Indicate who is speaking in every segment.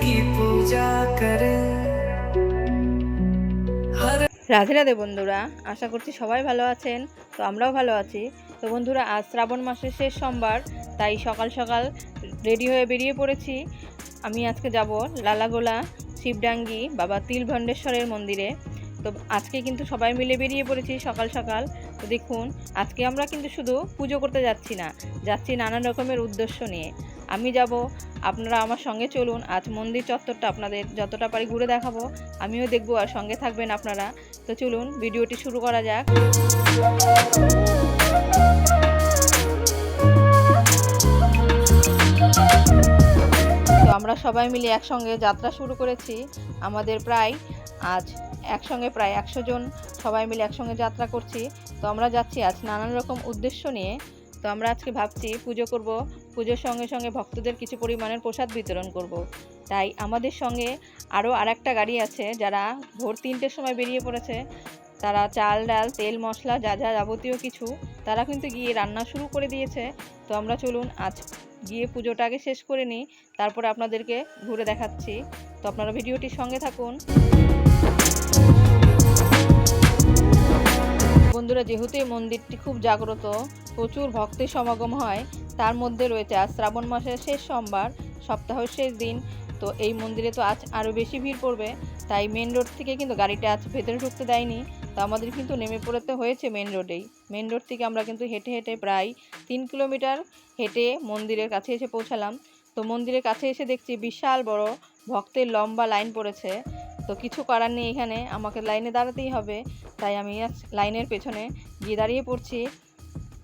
Speaker 1: की पूजा करें।
Speaker 2: রাধে রাধে বন্ধুরা, আশা করছি সবাই ভালো আছেন। তো আমরাও ভালো আছি। তো বন্ধুরা, আজ শ্রাবণ মাসের শেষ সোমবার, তাই সকাল সকাল রেডি হয়ে বেরিয়ে পড়েছি। আমি আজকে যাব লালাগোলা শিবডাঙ্গি বাবা তিলভণ্ডেশ্বরের মন্দিরে। তো আজকে কিন্তু সবাই মিলে বেরিয়ে পড়েছি সকাল সকাল। তো দেখুন, আজকে আমরা কিন্তু শুধু পুজো করতে যাচ্ছি না, যাচ্ছি নানান রকমের উদ্দেশ্য নিয়ে। আমি যাব, আপনারা আমার সঙ্গে চলুন। আজ মন্দির চত্বরটা আপনাদের যতটা পারি ঘুরে দেখাবো, আমিও দেখবো, আর সঙ্গে থাকবেন আপনারা। তো চলুন ভিডিওটি শুরু করা যাক। তো আমরা সবাই মিলে একসঙ্গে যাত্রা শুরু করেছি। আমাদের প্রায় আজ একসঙ্গে প্রায় 100 জন সবাই মিলে একসঙ্গে যাত্রা করছি। তো আমরা যাচ্ছি আজ নানান রকম উদ্দেশ্য নিয়ে। তো আমরা আজকে ভাবছি পুজো করব, পুজোর সঙ্গে সঙ্গে ভক্তদের কিছু পরিমাণের প্রসাদ বিতরণ করব। তাই আমাদের সঙ্গে আরও আরেকটা গাড়ি আছে, যারা ভোর 3টের সময় বেরিয়ে পড়েছে। তারা চাল ডাল তেল মশলা যা যা যাবতীয় কিছু, তারা কিন্তু গিয়ে রান্না শুরু করে দিয়েছে। তো আমরা চলুন আজ গিয়ে পুজোটা আগে শেষ করে নিই, তারপরে আপনাদেরকে ঘুরে দেখাচ্ছি। তো আপনারা ভিডিওটির সঙ্গে থাকুন। বন্ধুরা, যেহেতু এই মন্দিরটি খুব জাগ্রত, প্রচুর ভক্তের সমাগম হয়, তার মধ্যে রয়েছে আজ শ্রাবণ মাসের শেষ সোমবার, সপ্তাহের শেষ দিন। তো এই মন্দিরে তো আজ আরও বেশি ভিড় পড়বে, তাই মেন রোড থেকে কিন্তু গাড়িটা আজ ভেতরে ঢুকতে দেয়নি। তো আমাদের কিন্তু নেমে পড়তে হয়েছে মেন রোডেই। মেন রোড থেকে আমরা কিন্তু হেঁটে হেঁটে প্রায় 3 কিলোমিটার হেঁটে মন্দিরের কাছে এসে পৌঁছালাম। তো মন্দিরের কাছে এসে দেখছি বিশাল বড় ভক্তের লম্বা লাইন পড়েছে। তো কিছু করার নেই, এখানে আমাকে লাইনে দাঁড়াতেই হবে। তাই আমি আজ লাইনের পেছনে গিয়ে দাঁড়িয়ে পড়ছি।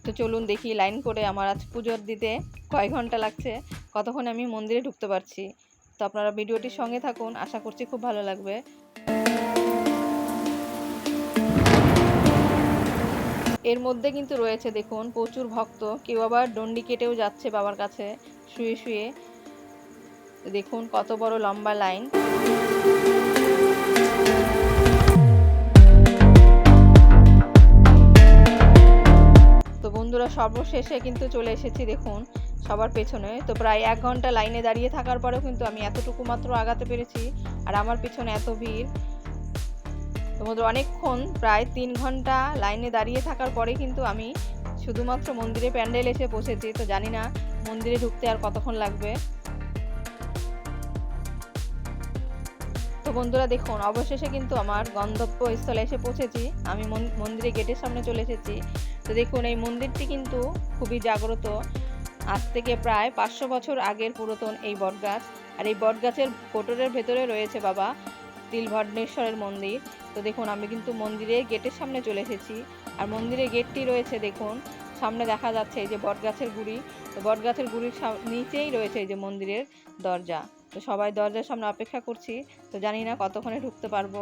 Speaker 2: তো চলুন দেখি লাইন করে আমার আজ পুজোর দিতে কয় ঘন্টা লাগছে, কতক্ষণে আমি মন্দিরে ঢুকতে পারছি। তো আপনারা ভিডিওটির সঙ্গে থাকুন, আশা করছি খুব ভালো লাগবে। এর মধ্যে কিন্তু রয়েছে দেখুন প্রচুর ভক্ত, কেউ আবার ডন্ডি কেটেও যাচ্ছে বাবার কাছে শুয়ে শুয়ে। দেখুন কত বড় লম্বা লাইন। তো বন্ধুরা, সর্বশেষে কিন্তু চলে এসেছি দেখুন সবার পেছনে। তো প্রায় 1 ঘন্টা লাইনে দাঁড়িয়ে থাকার পরেও কিন্তু আমি এতটুকু মাত্র আগাতে পেরেছি, আর আমার পেছনে এত ভিড়। তো বন্ধুরা, অনেকক্ষণ প্রায় 3 ঘন্টা লাইনে দাঁড়িয়ে থাকার পরে কিন্তু আমি শুধুমাত্র মন্দিরে প্যান্ডেল এসে পৌঁছেছি। তো জানি না মন্দিরে ঢুকতে আর কতক্ষণ লাগবে। তো বন্ধুরা দেখুন, অবশেষে কিন্তু আমার গন্তব্যস্থলে এসে পৌঁছেছি। আমি মন্দিরে গেটের সামনে চলে এসেছি। তো দেখুন, এই মন্দিরটি কিন্তু খুবই জাগ্রত। আজ থেকে প্রায় 500 বছর আগের পুরাতন এই বটগাছ। আর এই বটগাছের কোটরের ভেতরে রয়েছে বাবা তিলভণ্ডেশ্বরের মন্দির। তো দেখুন, আমি কিন্তু মন্দিরের গেটের সামনে চলে এসেছি। আর মন্দিরের গেটটি রয়েছে দেখুন, সামনে দেখা যাচ্ছে এই যে বটগাছের গুড়ি। তো বটগাছের গুড়ির নিচেই রয়েছে এই যে মন্দিরের দরজা। তো সবাই দরজার সামনে অপেক্ষা করছি। তো জানি না কতক্ষণে ঢুকতে পারবো।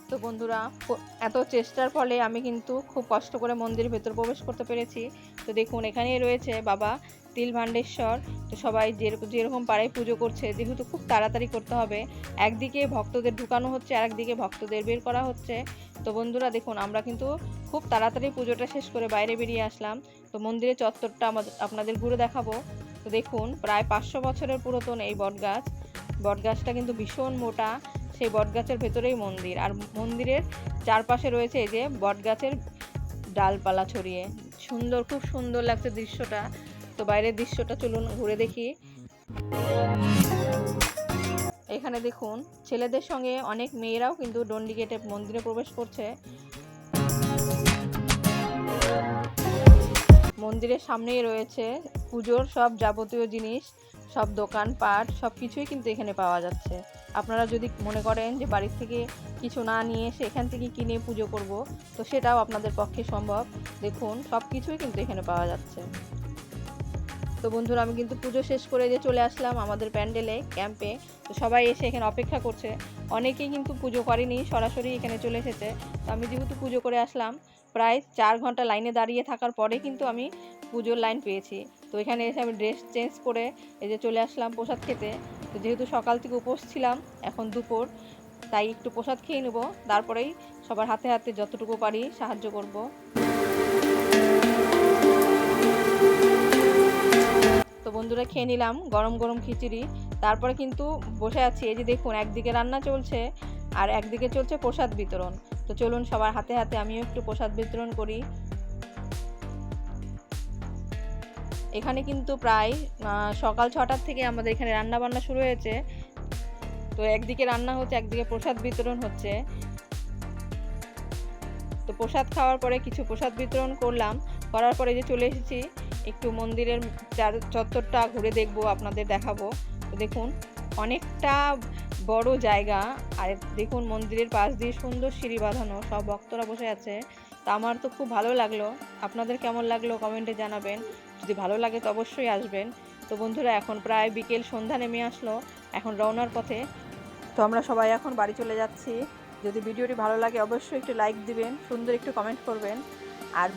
Speaker 2: তো বন্ধুরা, এত চেষ্টার ফলে আমি কিন্তু খুব কষ্ট করে মন্দিরের ভেতর প্রবেশ করতে পেরেছি। তো দেখুন, এখানেই রয়েছে বাবা তিলভণ্ডেশ্বর। তো সবাই যেরকম পারে পুজো করছে, যেহেতু খুব তাড়াতাড়ি করতে হবে। একদিকে ভক্তদের ঢুকানো হচ্ছে, আর একদিকে ভক্তদের বের করা হচ্ছে। তো বন্ধুরা দেখুন, আমরা কিন্তু খুব তাড়াতাড়ি পুজোটা শেষ করে বাইরে বেরিয়ে আসলাম। তো মন্দিরের চত্বরটা আপনাদের ঘুরে দেখাবো। তো দেখুন, প্রায় 500 বছরের পুরাতন এই বটগাছ। বটগাছটা কিন্তু ভীষণ মোটা। সেই বটগাছের ভেতরেই মন্দির, আর মন্দিরের চারপাশে রয়েছে এই যে বটগাছের ডালপালা ছড়িয়ে। সুন্দর, খুব সুন্দর লাগছে দৃশ্যটা। তো বাইরের দৃশ্যটা চলুন ঘুরে দেখি। এখানে দেখুন, ছেলেদের সঙ্গে অনেক মেয়েরাও কিন্তু ডন্ডি কেটে মন্দিরে প্রবেশ করছে। মন্দিরের সামনেই রয়েছে পুজোর সব যাবতীয় জিনিস, সব দোকানপাট, সব কিছুই কিন্তু এখানে পাওয়া যাচ্ছে। আপনারা যদি মনে করেন যে বাড়ির থেকে কিছু না নিয়ে এসে এখান থেকে কিনে পুজো করব, তো সেটাও আপনাদের পক্ষে সম্ভব। দেখুন, সব কিছুই কিন্তু এখানে পাওয়া যাচ্ছে। তো বন্ধুরা, আমি কিন্তু পুজো শেষ করে যে চলে আসলাম আমাদের প্যান্ডেলে ক্যাম্পে। তো সবাই এসে এখানে অপেক্ষা করছে। অনেকেই কিন্তু পুজো করেনি, সরাসরি এখানে চলে এসেছে। তো আমি যেহেতু পুজো করে আসলাম, প্রায় 4 ঘন্টা লাইনে দাঁড়িয়ে থাকার পরে কিন্তু আমি পুজোর লাইন পেয়েছি। তো এখানে এসে আমি ড্রেস চেঞ্জ করে এই যে চলে আসলাম প্রসাদ খেতে। তো যেহেতু সকাল থেকে উপোস ছিলাম, এখন দুপুর তাই একটু প্রসাদ খেয়ে নেব, তারপরেই সবার হাতে হাতে যতটুকু পারি সাহায্য করব। তো বন্ধুরা খেয়ে নিলাম গরম গরম খিচুড়ি। তারপরে কিন্তু বসে আছি, এই যে দেখুন একদিকে রান্না চলছে আর একদিকে চলছে প্রসাদ বিতরণ। তো চলুন সবার হাতে হাতে আমিও একটু প্রসাদ বিতরণ করি। এখানে কিন্তু প্রায় সকাল 6টার থেকে আমাদের এখানে রান্না বান্না শুরু হয়েছে। তো একদিকে রান্না হচ্ছে, একদিকে প্রসাদ বিতরণ হচ্ছে। তো প্রসাদ খাওয়ার পরে কিছু প্রসাদ বিতরণ করলাম, করার পরে যে চলে এসেছি একটু মন্দিরের চত্বরটা ঘুরে দেখবো, আপনাদের দেখাবো। তো দেখুন অনেকটা বড় জায়গা, আর দেখুন মন্দিরের পাশ দিয়ে সুন্দর সিঁড়ি বাঁধানো, সব ভক্তরা বসে আছে। তা আমার তো খুব ভালো লাগলো, আপনাদের কেমন লাগলো কমেন্টে জানাবেন। যদি ভালো লাগে তো অবশ্যই আসবেন। তো বন্ধুরা এখন প্রায় বিকেল সন্ধ্যা নেমে আসলো, এখন রওনার পথে। তো আমরা সবাই এখন বাড়ি চলে যাচ্ছি। যদি ভিডিওটি ভালো লাগে অবশ্যই একটু লাইক দিবেন, সুন্দর একটু কমেন্ট করবেন, আর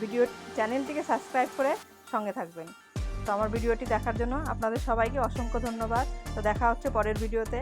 Speaker 2: চ্যানেলটিকে সাবস্ক্রাইব করে সঙ্গে থাকবেন। তো আমার ভিডিওটি দেখার জন্য আপনাদের সবাইকে অসংখ্য ধন্যবাদ। তো দেখা হচ্ছে পরের ভিডিওতে।